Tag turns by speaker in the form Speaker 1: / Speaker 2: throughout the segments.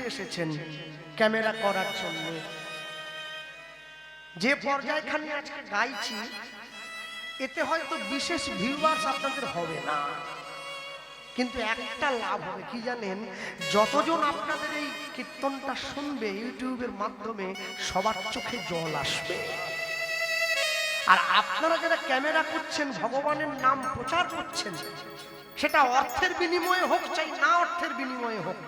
Speaker 1: এসেছেন ক্যামেরা করার জন্য। যে পর্যায়খানে আজকে গাইছি এতে হয়তো বিশেষ ভিউয়ার্স আপনাদের হবে না, কিন্তু একটা লাভ হবে কি জানেন, যতজন আপনাদের এই কীর্তনটা শুনবে ইউটিউবের মাধ্যমে সবার চোখে জল আসবে। আর আপনারা যারা ক্যামেরা করছেন ভগবানের নাম প্রচার করছেন, সেটা অর্থের বিনিময়ে হোক চাই না অর্থের বিনিময়ে হোক,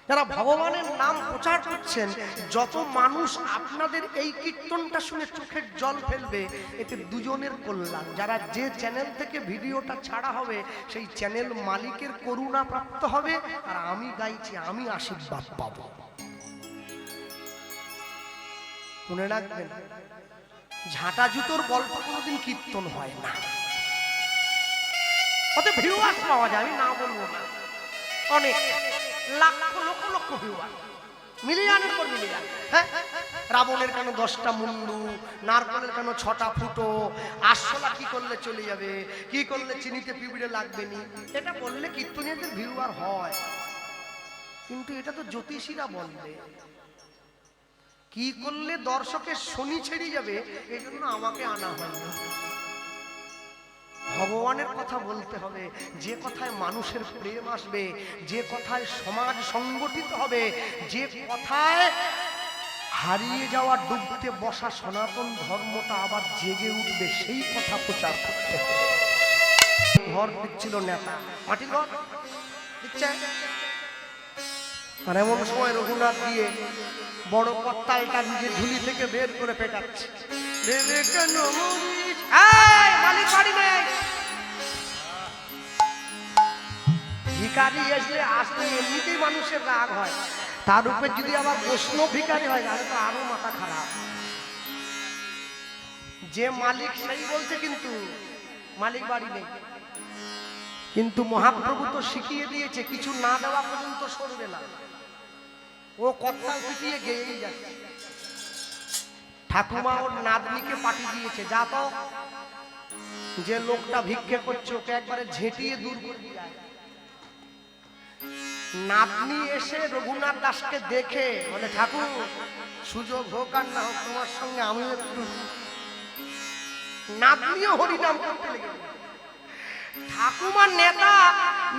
Speaker 1: যারা ভগবানের নাম প্রচার করছেন যত মানুষ আপনাদের এই কীর্তনটা শুনে চোখের জল ফেলবে এতে দুজনের কল্যাণ। যারা যে চ্যানেল থেকে ভিডিওটা ছাড়া হবে সেই চ্যানেল মালিকের করুণা প্রাপ্ত হবে, আর আমি গাইছি আমি আশীর্বাদ পাবো। মনে রাখবেন, ঝাঁটা জুতোর গল্প কোনোদিন কীর্তন হয় না, অত ভিউয়ার্স পাওয়া যায়, আমি না বলবো না, অনেক লাখ লক্ষ লক্ষ ভিউয়ার, মিলিয়নের পর মিলিয়ন। হ্যাঁ, রাবণের কেন 10টা মুন্ডু, নারকলের কেন 6টা ফুটো, আরশোলা কি করলে চলে যাবে, কি করলে চিনিতে পিঁপড়ে লাগবে নি, এটা বললে কীর্তনীয়দের ভিউয়ার হয়, কিন্তু এটা তো জ্যোতিষীরা বলবে। কি করলে দর্শকের শনি ছেড়ে যাবে এই জন্য আমাকে আনা হয় না। ভগবানের কথা বলতে হবে, যে কথায় মানুষের প্রেম আসবে, যে কথায় সমাজ সংগঠিত হবে, যে কথায় হারিয়ে যাওয়া ডুবতে বসা সনাতন ধর্মটা আবার জেগে উঠবে, সেই কথা প্রচার করতে হবে। ঘর দিচ্ছিল নেতা, মাটির ঘর দিচ্ছে, আর এমন সময় রঘুনাথ দিয়ে বড় কর্তালটা নিজে ঝুলি থেকে বের করে পেটাচ্ছে, মালিক বাড়ি নেই। ভিখারি আসলে এমনিতেই মানুষের রাগ হয়, তার উপরে যদি আবার বৈষ্ণব ভিখারি হয় তাহলে তো আরো মাথা খারাপ। যে মালিক সেই বলছে কিন্তু মালিক বাড়ি নেই, কিন্তু মহাপ্রভু তো শিখিয়ে দিয়েছে কিছু না দেওয়া পর্যন্ত সরবে না, ও কর্তাল পিটিয়ে গেয়েই যাচ্ছে। ঠাকুমা ওর নাতনিকে পাঠিয়ে দিয়েছে, যা তো যে লোকটা ভিক্ষে করছে ওকে একবারে ঝেঁটিয়ে দূর করে দিয়ে যায়। নাতনি এসে রঘুনাথ দাসকে দেখে বলে, ঠাকুর সুযোগ হোক আর না হোক তোমার সঙ্গে আমিও একটু। নাতনিও হরিনাম করতে লেগে, ঠাকুমার নেতা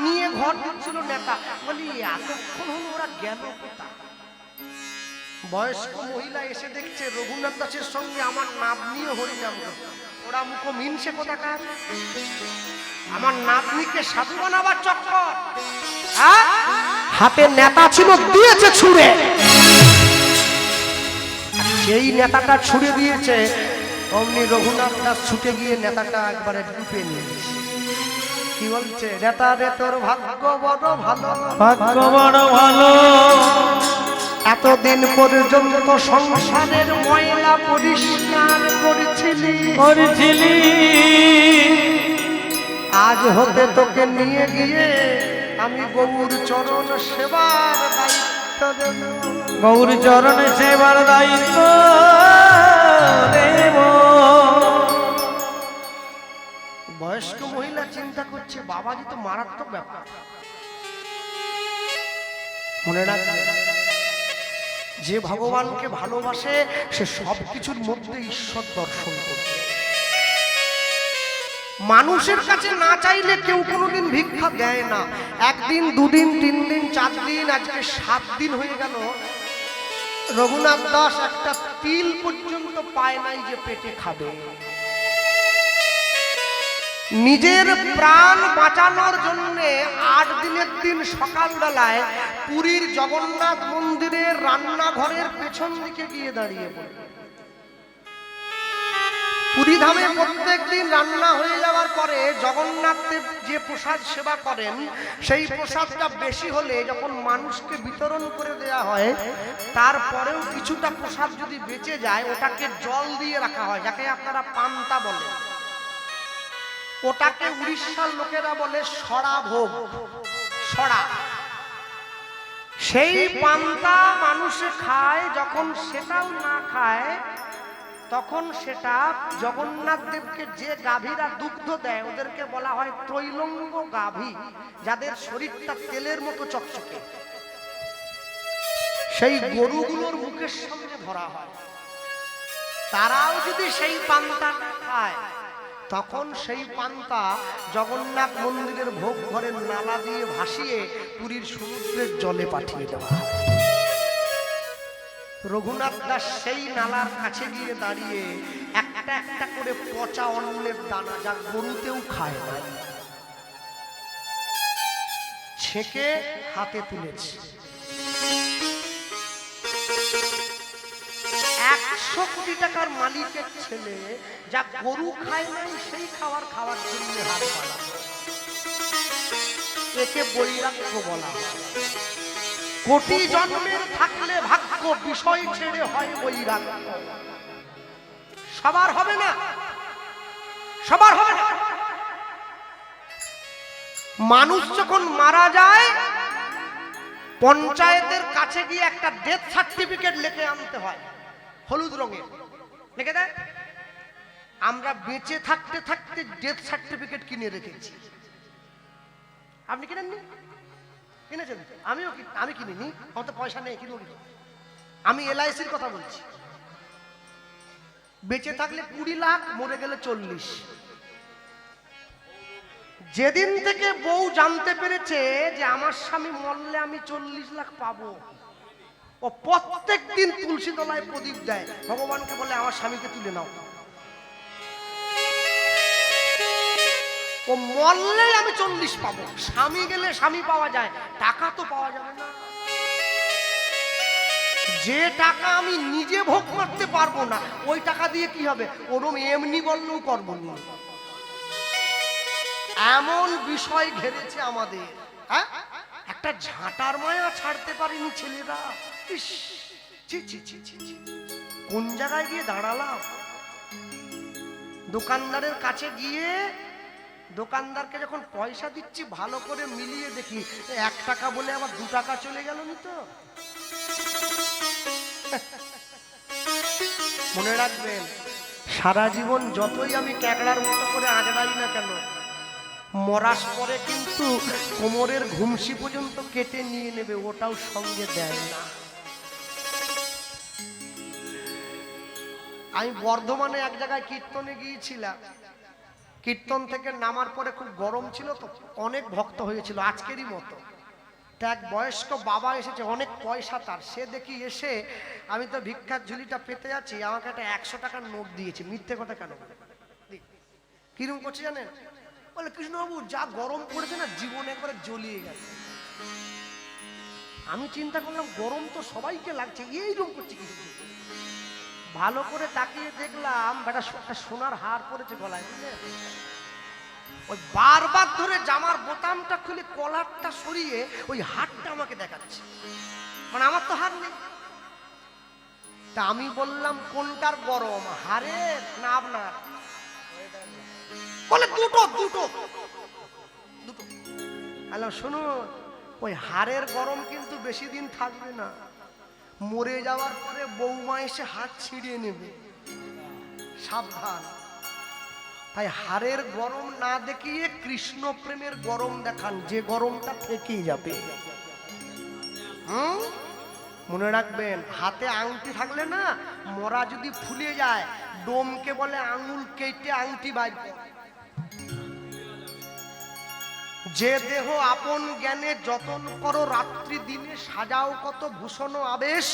Speaker 1: নিয়ে ঘর দিচ্ছিল, নেতা বলি এতক্ষণ হলো ওরা গেল কোথায়? বয়স্ক মহিলা এসে দেখছে রঘুনাথ দাসের সঙ্গে আমার নাতনিও হরিনাম করছে, ওরা মুখ মিনছে কোথাকার, আমার নাতনিকে সাধু বানাবার চক্কর। হাতে নেতা ছিল, দিয়েছে ছুঁড়ে, সেই নেতাটা ছুঁড়ে দিয়েছে, অমনি রঘুনাথ দাস ছুটে গিয়ে নেতাটা একবারে ডুবে নিয়েছে। কি বলছে, নেতা রে তোর ভাগ্য বড় ভালো, ভাগ্য বড় ভালো, এতদিন পর্যন্ত সংসারের ময়লা পরিষ্কার করেছিলি, আজ হতে তোকে নিয়ে গিয়ে আমি গৌর চরণ সেবার দায়িত্ব দেব, গৌর চরণ সেবার দায়িত্ব দেব। বয়স্ক মহিলা চিন্তা করছে, বাবাজি তো মারাত্মক ব্যাপার। মনে রাখবে, যে ভগবানকে ভালোবাসে সে সবকিছুর মধ্যে ঈশ্বর দর্শন করবে। মানুষের কাছে না চাইলে কেউ কোনোদিন ভিক্ষা দেয় না। একদিন, দুদিন, 3 দিন, 4 দিন, আজকে 7 দিন হয়ে গেল, রঘুনাথ দাস একটা তিল পর্যন্ত পায় নাই যে পেটে খাবে। নিজের প্রাণ বাঁচানোর জন্য 8 দিনের দিন সকালবেলায় পুরীর জগন্নাথ মন্দিরের রান্নাঘরের পেছন দিকে গিয়ে দাঁড়িয়ে পড়ে। পুরী ধামে প্রত্যেক দিন রান্না হয়ে যাওয়ার পরে জগন্নাথ দেব যে প্রসাদ সেবা করেন, সেই প্রসাদটা বেশি হলে যখন মানুষকে বিতরণ করে দেওয়া হয়, তারপরেও কিছুটা প্রসাদ যদি বেঁচে যায় ওটাকে জল দিয়ে রাখা হয়, যাকে আপনারা পান্তা বলেন। ওটাকে উড়িষ্যার লোকেরা বলে সরা ভোগ, সরা। সেই পান্তা মানুষে খায়, যখন সেটাও না খায় তখন সেটা জগন্নাথ দেবকে যে গাভীরা দুগ্ধ দেয় ওদেরকে বলা হয় ত্রৈলঙ্গ গাভী, যাদের শরীরটা তেলের মতো চকচকে। সেই গরুগুলোর মুখের সামনে ধরা হয়, তারাও যদি সেই পান্তা না খায়, তখন সেই পান্তা জগন্নাথ মন্দিরের ভোগ ঘরের নালা দিয়ে ভাসিয়ে পুরীর সমুদ্রের জলে পাঠিয়ে দেওয়া হয়। রঘুনাথ দাস সেই নালার কাছে গিয়ে দাঁড়িয়ে একটা একটা করে পচা অন্নের দানা, যা গরুতেও খায় না, ছেঁকে হাতে তুলেছে। 100 কোটি টাকার মালিকের ছেলে যা গরু খায় নাই, সেই খাওয়ার জন্য হাত বাড়া, একে বৈরাগ্য বলা হয়। কোটি জন্মের থাকলে ভাগ্য, বিষয় ছেড়ে হয় বৈরাগ্য। সবার হবে না, সবার হবে না। মানুষ যখন মারা যায়, পঞ্চায়েতের কাছে গিয়ে একটা ডেথ সার্টিফিকেট লিখে আনতে হয়, হলুদ রঙের লিখে দেয়। আমরা বেঁচে থাকতে থাকতে ডেথ সার্টিফিকেট কিনে রেখেছি। আপনি কিনেননি? কিনেছেন? আমি কিনিনি, আমার তো পয়সা নেই, কিনুন। আমি LICর কথা বলছি। বেঁচে থাকলে 20 লাখ, মরে গেলে 40। যেদিন থেকে বউ জানতে পেরেছে যে আমার স্বামী মরলে আমি 40 লাখ পাবো, ও প্রত্যেক দিন তুলসী তলায় প্রদীপ দেয়, ভগবানকে বলে আমার স্বামীকে তুলে নাও। ও মরলে আমি 40 পাবো, স্বামী গেলে স্বামী পাওয়া যায়, টাকা তো পাওয়া যাবে না। যে টাকা আমি নিজে ভোগ করতে পারবো না, ওই টাকা দিয়ে কি হবে? ওরম এমনি বললেও করবো না। এমন বিষয় ঘেরেছে আমাদের, হ্যাঁ? একটা ঝাঁটার মায়া ছাড়তে পারেনি ছেলেরা। ইস, ছি ছি ছি ছি ছি। কোন জায়গায় গিয়ে দাঁড়ালাম? দোকানদারের কাছে গিয়ে দোকানদারকে যখন পয়সা দিচ্ছি, ভালো করে মিলিয়ে দেখি 1 টাকা বলে আবার 2 টাকা চলে গেল নি তো। মনে রাখবেন, সারা জীবন যতই আমি ক্যাকড়ার মতো করে আঁচড়াই না কেন, মরার পরে কিন্তু কোমরের ঘুমসি পর্যন্ত কেটে নিয়ে নেবে, ওটাও সঙ্গে দেয় না। আমি বর্ধমানে এক জায়গায় কীর্তনে গিয়েছিলাম। কীর্তন থেকে নামার পরে খুব গরম ছিল তো, অনেক ভক্ত হয়েছিল আজকেরই মতো। তা এক বয়স্ক বাবা এসেছে, অনেক পয়সা তার। সে দেখি এসে, আমি তো ভিক্ষার ঝুলিটা পেতে যাচ্ছি, আমাকে একটা 100 টাকার নোট দিয়েছে। মিথ্যে কথা কেন? কিরম করছে জানেন? বলে, কৃষ্ণবাবু যা গরম পড়েছে না, জীবনে করে জ্বলিয়ে গেছে। আমি চিন্তা করলাম, গরম তো সবাইকে লাগছে, এইরকম করছে কি? ভালো করে তাকিয়ে দেখলাম একটা সোনার হার পড়েছে গলায়, বুঝলেন? ওই বারবার ধরে জামার বোতামটা খুলে কলারটা সরিয়ে ওই হারটা আমাকে দেখাচ্ছে, মানে আমার তো হার নেই। তা আমি বললাম, কোনটার গরম, হারের না আপনার? বলে, দুটো দুটো দুটো। হ্যালো, শুনুন, ওই হারের গরম কিন্তু বেশি দিন থাকবে না। মরে যাওয়ার পরে বৌমা এসে হাত ছিঁড়িয়ে নেবে, সাবধান। তাই হারের গরম না দেখিয়ে কৃষ্ণ প্রেমের গরম দেখান, যে গরমটা থেকেই যাবে। মনে রাখবেন, হাতে আংটি থাকলে না, মরা যদি ফুলে যায়, ডোমকে বলে আঙুল কেটে আংটি বাইর কর। যে দেহ আপন জ্ঞানে যতন করো, রাত্রি দিনে সাজাও কত ভূষণ আবেশ,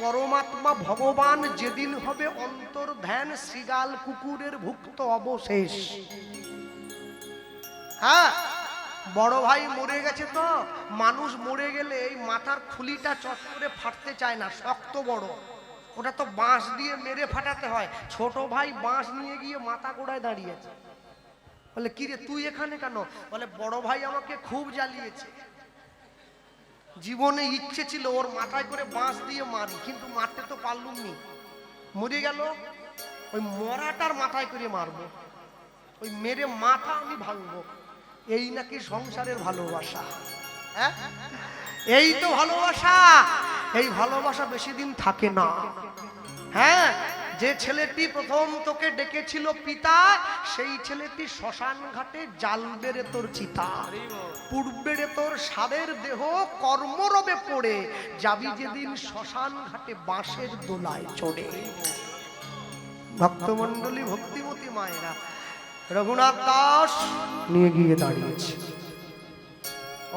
Speaker 1: পরমাত্মা ভগবান যেদিন হবে অন্তর ধ্যান, শ্রীগাল কুকুরের ভুক্ত অবশেষ। হ্যাঁ, বড় ভাই মরে গেছে তো, মানুষ মরে গেলে এই মাথার খুলিটা চট করে ফাটতে চায় না, শক্ত বড়, ওটা তো বাঁশ দিয়ে মেরে ফাটাতে হয়। ছোট ভাই বাঁশ নিয়ে গিয়ে মাথা গোড়ায় দাঁড়িয়েছে। বলে, কিরে তুই এখানে কেন? বলে, বড় ভাই আমাকে খুব জ্বালিয়েছে। জীবনে ইচ্ছে ছিল ওর মাথায় করে বাঁশ দিয়ে মারি, কিন্তু মারতে তো পারলুম নি। মরে গেল, ওই মরাটার মাথায় করে মারবো, ওই মেরে মাথা আমি ভাঙবো। এই নাকি সংসারের ভালোবাসা? হ্যাঁ, এই তো ভালোবাসা। এই ভালোবাসা বেশি দিন থাকে না। হ্যাঁ, যে ছেলেটি প্রথম তোকে ডেকেছিল পিতা, সেই ছেলেটি শ্মশান ঘাটে জাল বেড়ে তোর চিতা, পূর্বেরে তোর সাদের দেহ কর্মরবে পড়ে যাবি যেদিন শ্মশান ঘাটে বাঁশের দোলায় চড়ে। ভক্তমণ্ডলী, ভক্তিমতী মায়েরা, রঘুনাথ দাস নিয়ে গিয়ে দাঁড়িয়েছে।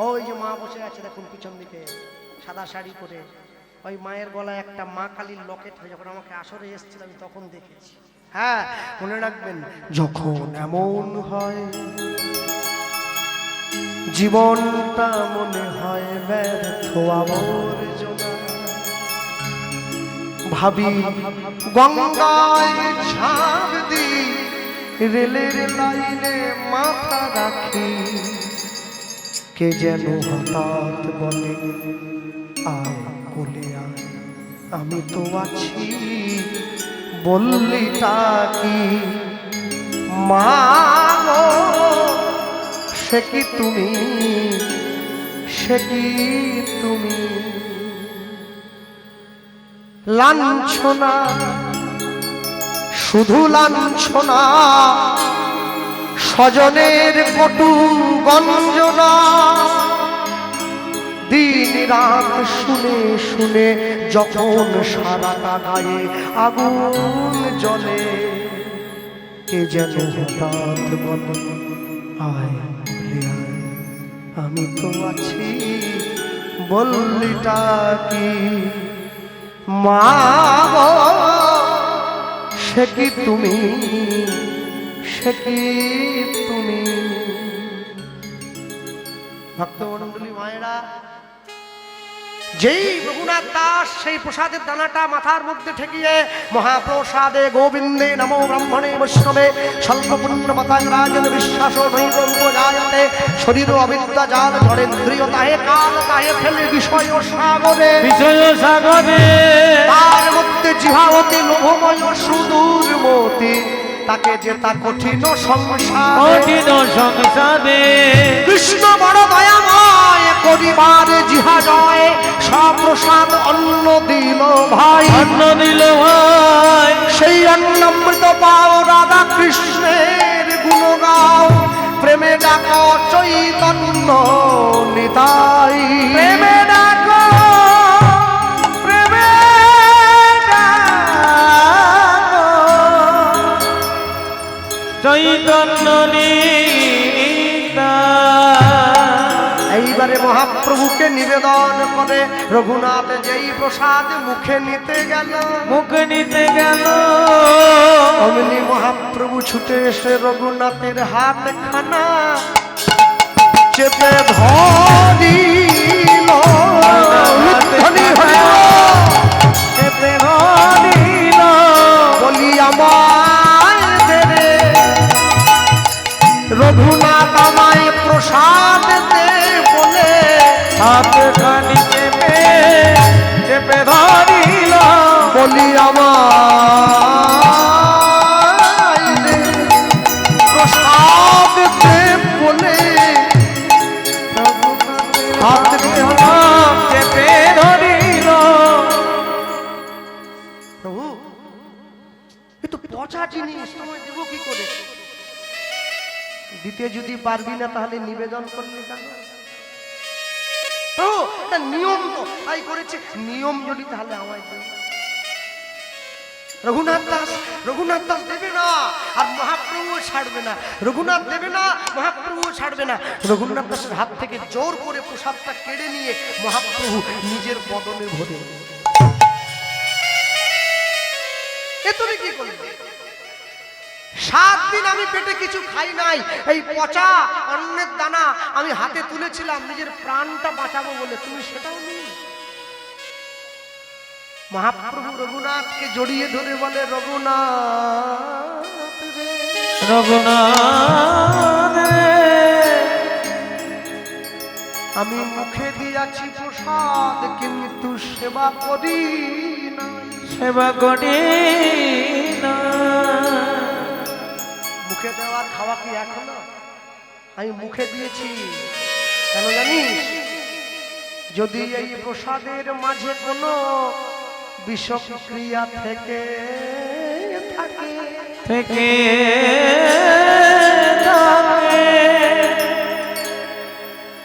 Speaker 1: ওই যে মা বসে আছে দেখুন পিছন দিকে সাদা শাড়ি পরে, ওই মায়ের গলায় একটা মা কালীর লকেট হয়ে, যখন আমাকে আসরে এসেছিল আমি তখন দেখেছি। হ্যাঁ, মনে রাখবেন, যখন এমন হয় জীবনটা মনে হয় ব্যর্থ আবর্জনা, ভাবি গঙ্গায় ঝাঁপ দি, রেলের লাইনে মাথা রাখি, কে যেন হঠাৎ বলে আয় কোলে আয়, আমি তো আছি, বললিটা কি মা গো, সে কি তুমি, সে কি তুমি, লাঞ্ছনা শুধু লাঞ্ছনা, স্বজনের কটু গঞ্জনা, দিন রাত শুনে শুনে যখন সারাটা গায়ে আগুন জ্বলে, কে যেন হঠাৎ বলে আয় বলে আয়, আমি তো আছি, বললিটা কি মা গো, সে কি তুমি, সে কি তুমি। ভক্তমণ্ডলী মায়েরা, যেই রঘুনাথ দাস সেই প্রসাদের দানাটা মাথার মধ্যে ঠেকিয়ে মহাপ্রসাদে গোবিন্দে নমো ব্রাহ্মণে বৈষ্ণবে স্বল্পপুণ্য পতাং রাজন বিশ্বাস নৈব উপজায়তে শরীর অবিদ্যা জাল ধরেন্দ্রিয় তাহে কাল তাহে ফেলে বিষয় সাগরে, বিষয় সাগরে, তার মধ্যে জিহাবতী লোভময় সুদূর মতি, তাকে যে তা কঠিন সংসার, কঠিন সংসারে কৃষ্ণ বড় দয়াময় করিবার জিহা জয়, সপ্রসাদ অন্ন দিল ভাই, অন্ন দিল ভাই, সেই অন্নামৃত পাও রাধা কৃষ্ণের গুণ গাও, প্রেমে ডাকো চৈতন্য নিতাই, প্রেমে ডাকো, প্রেমে ডাকো চৈতন্য নিতাই। এইবারে মহাপ্রভুকে নিবেদন করে রঘুনাথ যেই প্রসাদ মুখে নিতে গেল, মুখে নিতে গেল, অমনি মহাপ্রভু ছুটে এসে রঘুনাথের হাত খানা চেপে ধরিল, চেপে ধরিল, বলি আমায় দে রে রঘুনাথ, আমায় প্রসাদ দে বলে হাত খানি চেপে চেপে ধরিল, বলি আমায় দে প্রসাদ দে বলে হাত চেপে ধরিল। প্রভু, এ তো পচা জিনিস, তোমায় দেবো কি করে? দিতে যদি পারবি না তাহলে নিবেদন করলি কেন? নিয়ম তো তাই করেছে, নিয়ম যদি তাহলে আমায় দেবে। রঘুনাথ দাস দেবে না, আর মহাপ্রভু ছাড়বে না, রঘুনাথ দেবে না, মহাপ্রভু ছাড়বে না। রঘুনাথ দাসের হাত থেকে জোর করে প্রসাদটা কেড়ে নিয়ে মহাপ্রভু নিজের বদনে ভরে। এ তুমি কি করলে? 7 দিন আমি পেটে কিছু খাই নাই, এই পচা অন্নের দানা আমি হাতে তুলেছিলাম নিজের প্রাণটা বাঁচাবো বলে, তুমি সেটাও নেই। মহাপ্রভু রঘুনাথকে জড়িয়ে ধরে বলে, রঘুনাথ রে, রঘুনাথ রে, আমি মুখে দিয়াছি প্রসাদ কিন্তু সেবা করি না, সেবা করি না। মুখে দেওয়ার খাওয়া কি এখনো? আমি মুখে দিয়েছি, কেন জানিস? যদি এই প্রসাদের মাঝে কোনো বিষক্রিয়া থেকে
Speaker 2: থেকে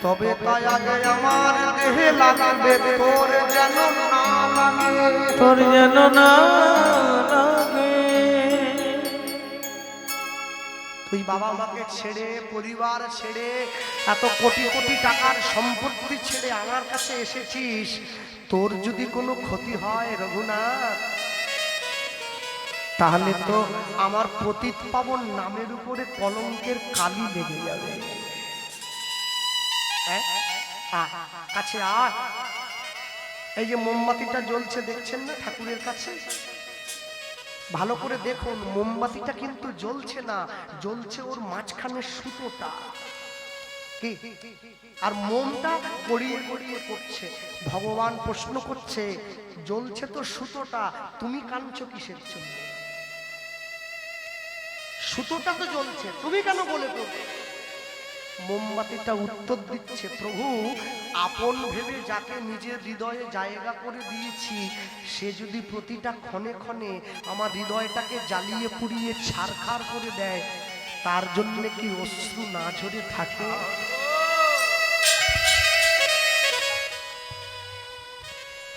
Speaker 1: তবে তাই আগে আমার দেহে লাগবে তোর যেন না লাগে,
Speaker 2: তোর যেন না লাগে।
Speaker 1: তুই বাবা মাকে ছেড়ে, পরিবার ছেড়ে, এত কোটি কোটি টাকার সম্পত্তি ছেড়ে আমার কাছে এসেছিস, তোর যদি কোনো ক্ষতি হয় রঘুনাথ, তাহলে তো আমার পতিত পাবন নামের উপরে কলঙ্কের কালি লেগে যাবে। কাছে আর এই যে মোমবাতিটা জ্বলছে দেখছেন না ঠাকুরের কাছে, ভালো করে দেখুন মোমবাতিটা কিন্তু জ্বলছে না, জ্বলছে ওর মাঝখানে সুতোটা, কি আর মোমটা গড়িয়ে গড়িয়ে পড়ছে। ভগবান প্রশ্ন করছে, জ্বলছে তো সুতোটা, তুমি কাঁদছো কিসের জন্য? সুতোটা তো জ্বলছে, তুমি কেন বলে পড়বে? মোমবাতিটা উত্তর দিচ্ছে, প্রভু আপন ভেবে যাকে নিজের হৃদয়ে জায়গা করে দিয়েছি, সে যদি প্রতিটা ক্ষণে ক্ষণে আমার হৃদয়টাকে জ্বালিয়ে পুড়িয়ে ছারখার করে দেয়, তার জন্য কি অশ্রু না ঝরে থাকে?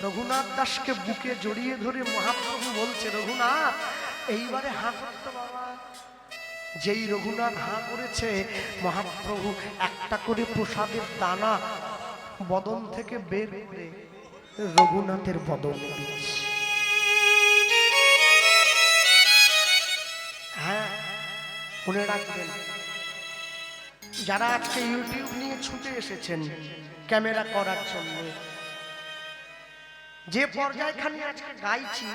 Speaker 1: রঘুনাথ দাসকে বুকে জড়িয়ে ধরে মহাপ্রভু বলছে, রঘুনাথ এইবারে হাঁ করতো বাবা। যেই রঘুনাথ হাঁ করেছে, মহাপ্রভু একটা করে প্রসাদের দানা বদন থেকে বের করে রঘুনাথের বদন দিচ্ছে। হ্যাঁ মনে রাখবেন, যারা আজকে ইউটিউব নিয়ে ছুটে এসেছেন ক্যামেরা করার জন্য, যে পর্যায়খানে আজকে গাইছি,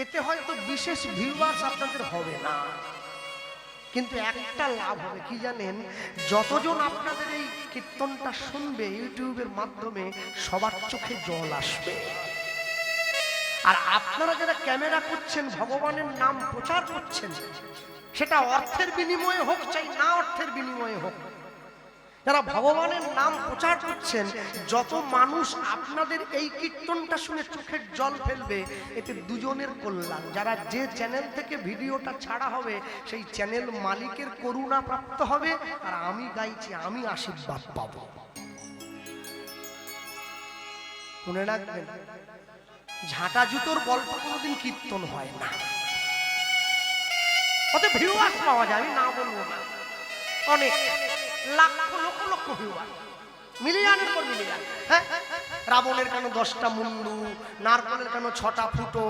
Speaker 1: এতে হয়তো বিশেষ ভিউয়ার্স আপনাদের হবে না, কিন্তু একটা লাভ হবে কি জানেন, যতজন আপনাদের এই কীর্তনটা শুনবে ইউটিউবের মাধ্যমে, সবার চোখে জল আসবে। আর আপনারা যারা ক্যামেরা করছেন, ভগবানের নাম প্রচার করছেন, সেটা অর্থের বিনিময়ে হোক চাই না অর্থের বিনিময়ে হোক, যারা ভগবানের নাম প্রচার করছেন, যত মানুষ আপনাদের এই কীর্তনটা শুনে চোখের জল ফেলবে, এতে দুজনের কল্যাণ। যারা যে চ্যানেল থেকে ভিডিওটা ছাড়া হবে, সেই চ্যানেল মালিকের করুণা প্রাপ্ত হবে, আর আমি গাইছি আমি আশীর্বাদ পাবো। মনে রাখবেন, ঝাঁটা জুতোর গল্প কোনোদিন কীর্তন হয় না, ওতে ভিউয়ার্স পাওয়া যায়, আমি না বলবো না, অনেক লাখ লক্ষ লক্ষ ভিউয়ার, মিলিয়নের পর মিলিয়ন। হ্যাঁ, রাবণের কেন 10টা মুন্ডু, নারকলের কেন 6টা ফুটো,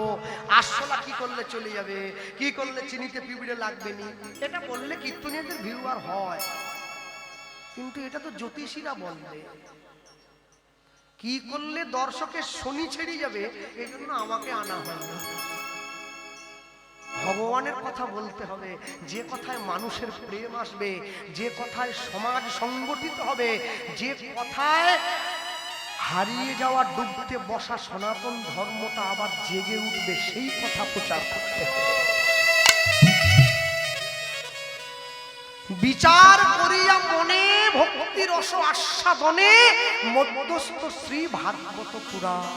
Speaker 1: আরশোলা কি করলে চলে যাবে, কি করলে চিনিতে পিঁপড়ে লাগবে নি, এটা বললে কীর্তনীয়দের ভিউয়ার হয়, কিন্তু এটা তো জ্যোতিষীরা বলবে। কি করলে দর্শকের শনি ছেড়ে যাবে, এই জন্য আমাকে আনা হয় না। ভগবানের কথা বলতে হবে, যে কথায় মানুষের প্রেম আসবে, যে কথায় সমাজ সংগঠিত হবে, যে কথায় হারিয়ে যাওয়া ডুবতে বসা সনাতন ধর্মটা আবার জেগে উঠবে, সেই কথা প্রচার করতে হবে। বিচার করিয়া মনে ভক্তি রস আস্বাদনে মধ্যস্থ শ্রী ভাগবত পুরাণ।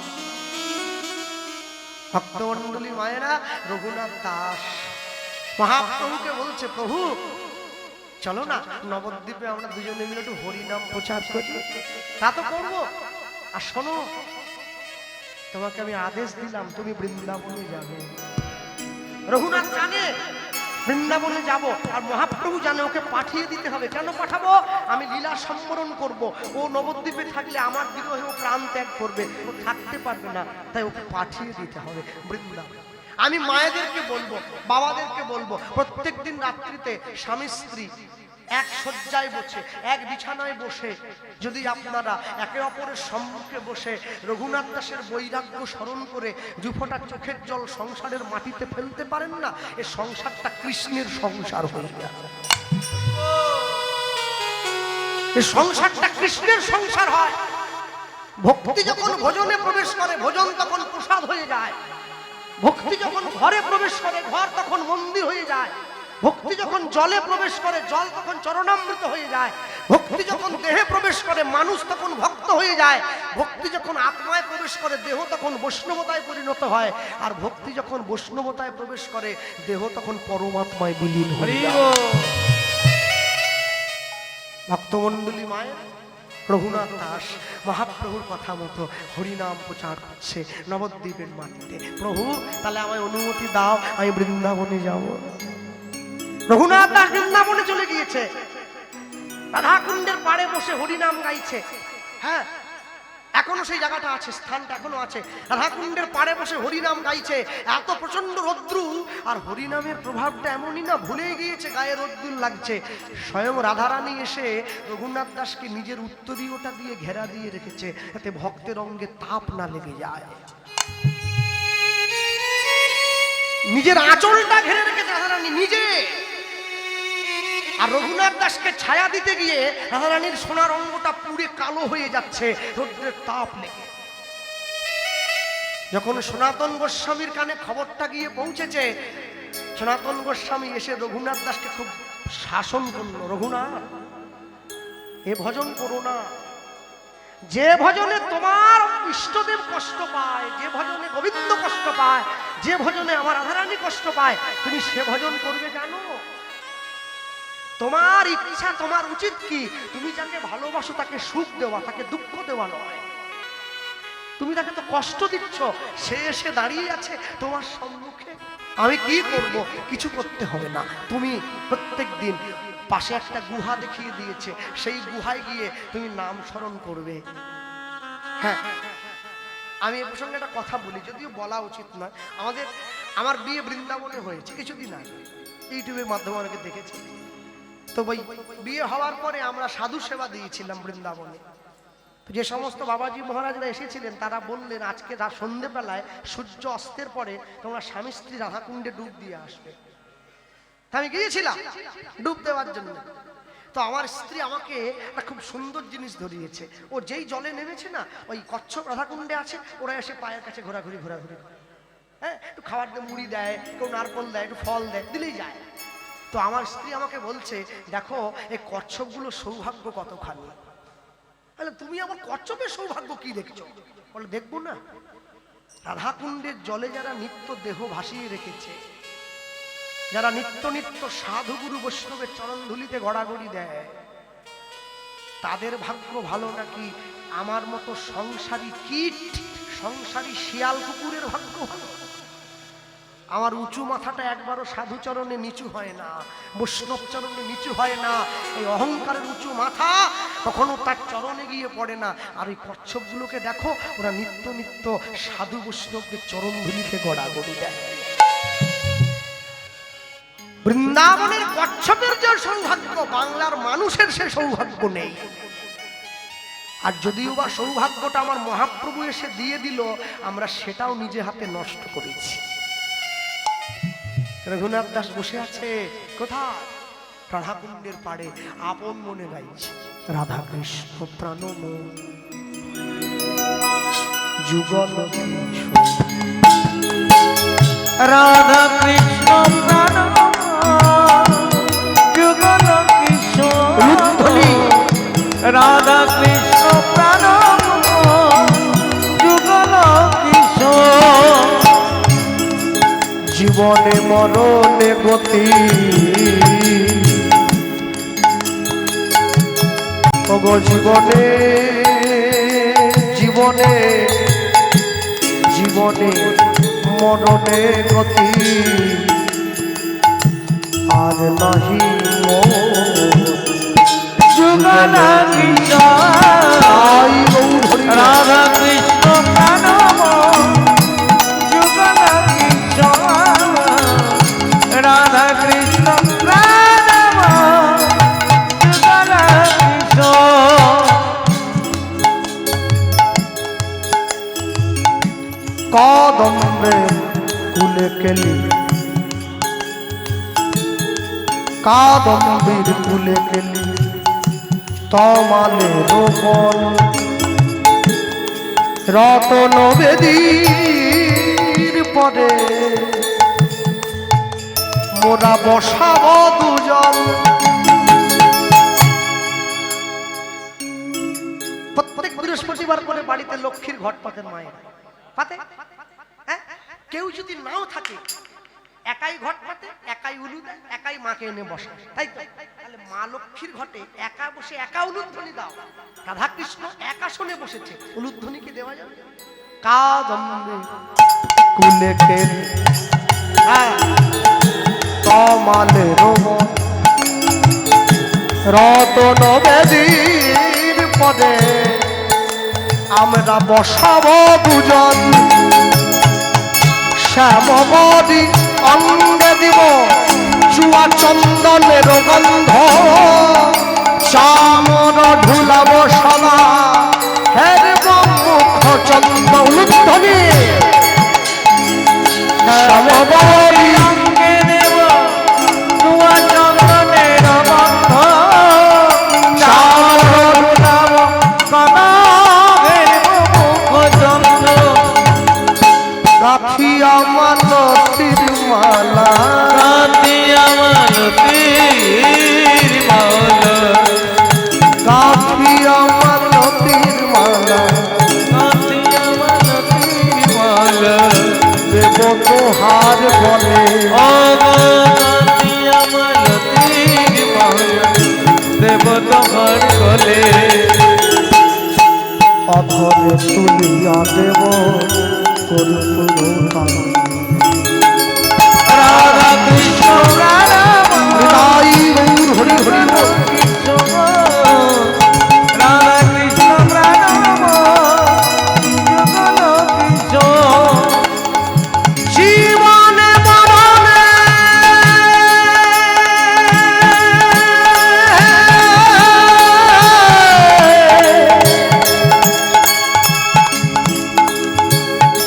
Speaker 1: ভক্তমণ্ডলী মায়েরা, রঘুনাথ দাস মহাপ্রভুকে বলছে, প্রভু চলো না নবদ্বীপে আমরা দুজনে মিলে একটু হরিনাম প্রচার করি। তা তো করবো, আর শোনো তোমাকে আমি আদেশ দিলাম, তুমি বৃন্দাবনে যাবে। রঘুনাথ জানে বৃন্দাবনে যাব, আর মহাপ্রভু জানে ওকে পাঠিয়ে দিতে হবে। কেন পাঠাবো? আমি লীলা সম্বরণ করব, ও নবদ্বীপে থাকলে আমার বিরহে ও প্রাণ ত্যাগ করবে, ও থাকতে পারবে না, তাই ওকে পাঠিয়ে দিতে হবে বৃন্দাবন। আমি মায়েদেরকে বলবো, বাবাদেরকে বলবো, প্রত্যেক দিন রাত্রিতে স্বামী স্ত্রী এক শয্যায় বসে, এক বিছানায় বসে যদি আপনারা একে অপরের সম্মুখে বসে রঘুনাথ দাসের বৈরাগ্য স্মরণ করে দুফোঁটা চোখের জল সংসারের মাটিতে ফেলতে পারেন না, এ সংসারটা কৃষ্ণের সংসার হয়ে যায়। এ সংসারটা কৃষ্ণের সংসার হয়। ভক্তি যখন ভোজনে প্রবেশ করে, ভোজন তখন প্রসাদ হয়ে যায়। ভক্তি যখন ঘরে প্রবেশ করে, ঘর তখন মন্দির হয়ে যায়। ভক্তি যখন জলে প্রবেশ করে, জল তখন চরণামৃত হয়ে যায়। ভক্তি যখন দেহে প্রবেশ করে মানুষ তখন ভক্ত হয়ে যায়, ভক্তি যখন আত্মায় প্রবেশ করে দেহ তখন বৈষ্ণবতায় পরিণত হয়, আর ভক্তি যখন বৈষ্ণবতায় প্রবেশ করে দেহ তখন পরমাত্মায় বিলীন হয়ে যায়। ভক্তমণ্ডলী মায়ের রঘুনাথ দাস মহাপ্রভুর কথা মতো হরিনাম প্রচার করছে নবদ্বীপের মাটিতে। প্রভু তাহলে আমায় অনুমতি দাও, আমি বৃন্দাবনে যাব। রঘুনাথ দাস বৃন্দাবনে চলে গিয়েছে, রাধাকুণ্ডের পাড়ে বসে হরিনাম গাইছে। হ্যাঁ, এখনো সেই জায়গাটা আছে, স্থানটা এখনো আছে। রাধাকুণ্ডের পাড়ে বসে হরিনাম গাইছে, এত প্রচন্ড রৌদ্রু, আর হরিনামের প্রভাবটা এমনই না ভুলে গিয়েছে, গায়ে রৌদ্রুল লাগছে। স্বয়ং রাধারানী এসে রঘুনাথ দাসকে নিজের উত্তরীয়টা দিয়ে ঘেরা দিয়ে রেখেছে, যাতে ভক্তের অঙ্গে তাপ না লেগে যায়। নিজের আঁচলটা ঘেরে রেখেছে রাধারানী নিজে। আর রঘুনাথ দাসকে ছায়া দিতে গিয়ে রাধারানীর সোনার অঙ্গটা পুড়ে কালো হয়ে যাচ্ছে রৌদ্রের তাপ লেগে। যখন সনাতন গোস্বামীর কানে খবরটা গিয়ে পৌঁছেছে, সনাতন গোস্বামী এসে রঘুনাথ দাসকে খুব শাসন করলো, রঘুনাথ এ ভজন করো না, যে ভজনে তোমার ইষ্টদেব কষ্ট পায়, যে ভজনে গোবিন্দ কষ্ট পায়, যে ভজনে আমার রাধারানী কষ্ট পায়, তুমি সে ভজন করবে কেন? তোমার ইচ্ছা, তোমার উচিত কি? তুমি যাকে ভালোবাসো তাকে সুখ দেওয়া, তাকে দুঃখ দেওয়া নয়। তুমি তাকে তো কষ্ট দিচ্ছ, সে এসে দাঁড়িয়ে আছে তোমার সম্মুখে। আমি কি করব? কিছু করতে হবে না, তুমি প্রত্যেক দিন পাশে একটা গুহা দেখিয়ে দিয়েছে, সেই গুহায় গিয়ে তুমি নাম স্মরণ করবে। হ্যাঁ, আমি এ প্রসঙ্গে একটা কথা বলি, যদিও বলা উচিত নয়। আমার বিয়ে বৃন্দাবনে হয়েছে কিছুদিন আগে, ইউটিউবের মাধ্যমে অনেকে দেখেছি। তো ভাই বিয়ে হওয়ার পরে আমরা সাধু সেবা দিয়েছিলাম বৃন্দাবনে। যে সমস্ত বাবাজি মহারাজরা এসেছিলেন তারা বললেন, আজকে সন্ধ্যেবেলায় সূর্য অস্তের পরে তোমরা স্বামী স্ত্রী রাধাকুণ্ডে ডুব দিয়ে আসবে। আমি গিয়েছিলাম ডুব দেওয়ার জন্য। তো আমার স্ত্রী আমাকে একটা খুব সুন্দর জিনিস ধরিয়েছে। ও যেই জলে নেমেছে না, ওই কচ্ছপ রাধাকুণ্ডে আছে, ওরা এসে পায়ের কাছে ঘোরাঘুরি করে। হ্যাঁ, একটু খাবার দিয়ে মুড়ি দেয়, কেউ নারকল দেয়, একটু ফল দেয়, দিলেই যায়। তো আমার স্ত্রী আমাকে বলছে, দেখো এই কচ্ছপগুলো সৌভাগ্য কতখানি। তাহলে তুমি আমার কচ্ছপের সৌভাগ্য কি দেখছো? বলে দেখবো না, রাধাকুণ্ডের জলে যারা নিত্য দেহ ভাসিয়ে রেখেছে, যারা নিত্য নিত্য সাধু গুরু বৈষ্ণবের চরণ ধুলিতে গড়াগড়ি দেয়, তাদের ভাগ্য ভালো নাকি আমার মতো সংসারী কীট, সংসারী শিয়াল কুকুরের ভাগ্য ভালো? আমার উঁচু মাথাটা একবারও সাধু চরণে নিচু হয় না, বৈষ্ণব চরণে নিচু হয় না। এই অহংকারের উঁচু মাথা কখনো তার চরণে গিয়ে পড়ে না। আর এই কচ্ছপগুলোকে দেখো, ওরা নিত্য নিত্য সাধু বৈষ্ণবদের চরণ ধুলিতে গড়াগড়ি দেয়। বৃন্দাবনের কচ্ছপের যে সৌভাগ্য, বাংলার মানুষের সে সৌভাগ্য নেই। আর যদিও বা সৌভাগ্যটা আমার মহাপ্রভু এসে দিয়ে দিল, আমরা সেটাও নিজে হাতে নষ্ট করেছি। রঘুনাথ দাস বসে আছে কোথায়? রাধাকুণ্ডের পাড়ে, আপন মনে গাইছে, রাধা কৃষ্ণ প্রাণ যুগল
Speaker 2: রাধা কৃষ্ণ প্রাণ যুগল কিশোর, রাধা কৃষ্ণ প্রাণ যুগল কিশোর, জীবনে মরণে গতি, ওগো জীবনে জীবনে জীবনে মরণে গতি, আর নাহি যুগল কিশোর, রাধা কৃষ্ণ প্রাণ যুগল কিশোর, রাধা কৃষ্ণ প্রাণ যুগল কিশোর।
Speaker 1: কদম্বে কুলে কেলি, কাদম্বীর কুলে কেলি, তমালে রোপণ রতন বেদীর পরে মোরা বসাব দুজন। বৃহস্পতিবার করে বাড়িতে লক্ষ্মীর ঘট পাতেন মায়ের পাতে, হ্যাঁ? কেউ যদি নাও থাকে একাই ঘট পাতে, একাই উলু দেয়, একাই মাকে এনে বসে, তাই তো? তাহলে মা লক্ষ্মীর ঘটে একা বসে একা উলুধ্বনি দাও। রাধা কৃষ্ণ একা শুনে বসেছে, উলুধ্বনি কি দেওয়া যাবে? কাদম্বে কুলেকে তমালে রোম রতন বেদীর পদে আমরা বসাবো দুজন, শ্যামবদী অঙ্গে দিব চুয়া চন্দনের গন্ধ, চামর ঢুলাব সদা হের মুখ চন্দ উলুধ্বনি। শ্যামবদী
Speaker 2: অঙ্গে দেব চুয়া চন্দনের গন্ধ, চামর ঢুলাব সদা হের মুখ চন্দ।
Speaker 1: রাখি আমার তিরমালা,
Speaker 2: রাতি আমার পীর মাওলা,
Speaker 1: রাখি আমার তিরমালা,
Speaker 2: রাতি আমার পীর মাওলা।
Speaker 1: দেব তোহার বলে
Speaker 2: ও রাতি আমার পীর মাওলা, দেব তোমার কোলে।
Speaker 1: অধরে তুলিয়া দেব কর্পূর কালো।
Speaker 2: রাধা কৃষ্ণ রাধা
Speaker 1: হৃদয় গৌর হরি হরি বল।
Speaker 2: রাধা কৃষ্ণ রাধা যুগল কিশোর।
Speaker 1: জীবনে মরণে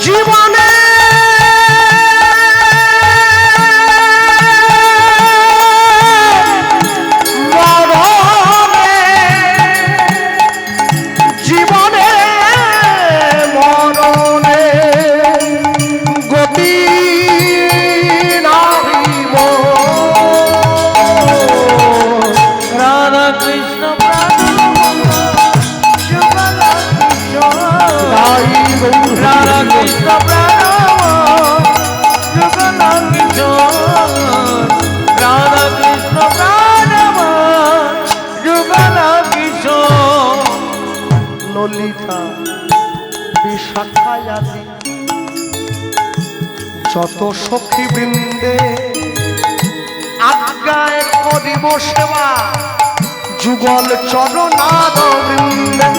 Speaker 1: জীবনে মরণে জীবনে মরণে গতি নাহিব।
Speaker 2: রাধা কৃষ্ণ যুগল কিশোর।
Speaker 1: তাই গৌর
Speaker 2: রাধা কৃষ্ণ যুগল কিশোর। রাধা কৃষ্ণ যুগল কিশোর।
Speaker 1: ললিতা বিশাখায়াদি যত সখী বৃন্দে আজ্ঞায় করিব সেবা, যুগল চরণাদ বৃন্দে।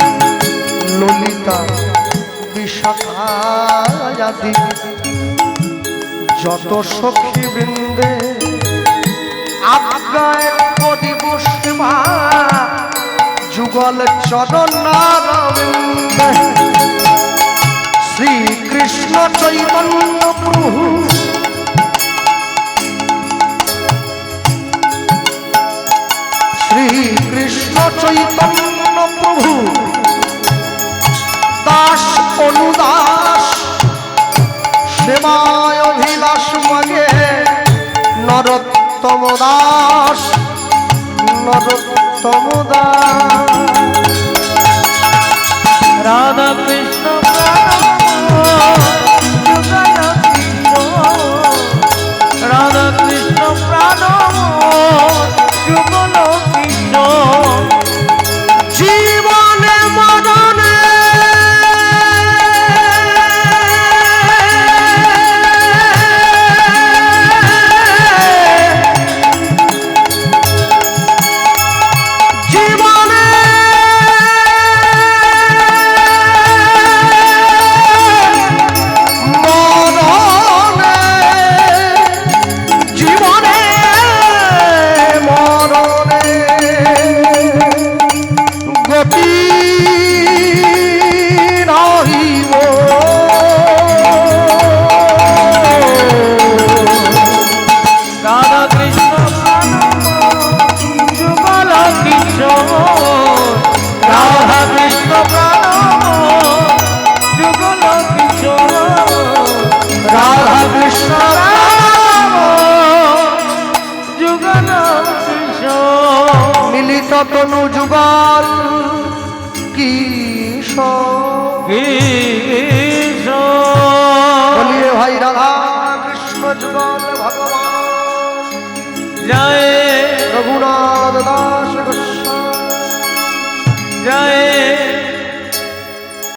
Speaker 1: ললিতা বিশাখায়াদি যত সখী বৃন্দে আজ্ঞায় করিব সেবা, যুগল চরণাদ বৃন্দে। শ্রীকৃষ্ণ চৈতন্য প্রভু শ্রীকৃষ্ণ চৈতন্য প্রভু দাস অনুদাস সেবায় অভিলাষ মাগে নরোত্তম দাস নরোত্তম দাস।
Speaker 2: রাধা কৃষ্ণ যুগল কিশোর। রাধা কৃষ্ণ যুগল কিশোর।
Speaker 1: জীবনে মরণে জীবনে
Speaker 2: কৃষ্ণ